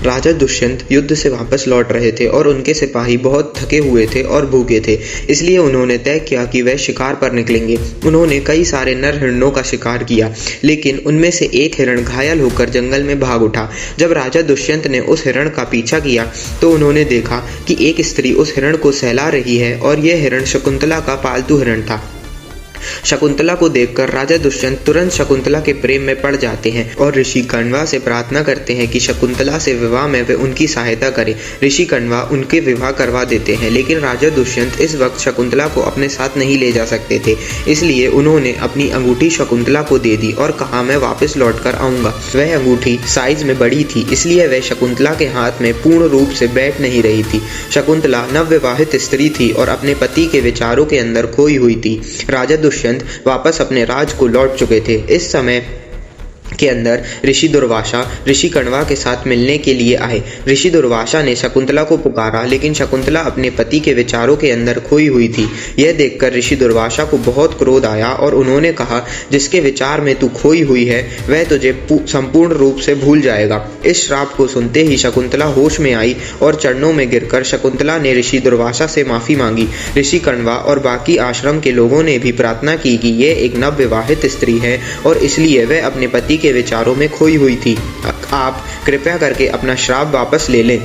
राजा दुष्यंत युद्ध से वापस लौट रहे थे और उनके सिपाही बहुत थके हुए थे और भूखे थे, इसलिए उन्होंने तय किया कि वह शिकार पर निकलेंगे। उन्होंने कई सारे नर हिरणों का शिकार किया, लेकिन उनमें से एक हिरण घायल होकर जंगल में भाग उठा। जब राजा दुष्यंत ने उस हिरण का पीछा किया तो उन्होंने देखा कि एक स्त्री उस हिरण को सहला रही है और यह हिरण शकुंतला का पालतू हिरण था। शकुंतला को देखकर राजा दुष्यंत तुरंत शकुंतला के प्रेम में पड़ जाते हैं और ऋषि कण्वा से प्रार्थना करते हैं कि शकुंतला से विवाह में वे उनकी सहायता करें। ऋषि कण्वा उनके विवाह करवा देते हैं, लेकिन राजा दुष्यंत इस वक्त शकुंतला को अपने साथ नहीं ले जा सकते थे, इसलिए उन्होंने अपनी अंगूठी शकुंतला को दे दी और कहा, मैं वापस लौट कर आऊंगा। वह अंगूठी साइज में बड़ी थी, इसलिए वह शकुंतला के हाथ में पूर्ण रूप से बैठ नहीं रही थी। शकुंतला नवविवाहित स्त्री थी और अपने पति के विचारों के अंदर खोई हुई थी। राजा दुष्यंत वापस अपने राज को लौट चुके थे। इस समय के अंदर ऋषि दुर्वासा ऋषि कण्वा के साथ मिलने के लिए आए। ऋषि दुर्वासा ने शकुंतला को पुकारा, लेकिन शकुंतला अपने पति के विचारों के अंदर खोई हुई थी। यह देखकर ऋषि दुर्वासा को बहुत क्रोध आया और उन्होंने कहा, जिसके विचार में तू खोई हुई है वह तुझे संपूर्ण रूप से भूल जाएगा। इस श्राप को सुनते ही शकुंतला होश में आई और चरणों में गिरकर शकुंतला ने ऋषि दुर्वासा से माफी मांगी। ऋषि कण्वा और बाकी आश्रम के लोगों ने भी प्रार्थना की कि यह एक नवविवाहित स्त्री है और इसलिए वह अपने पति के विचारों में खोई हुई थी। आप कृपया करके अपना श्राप वापस ले लें।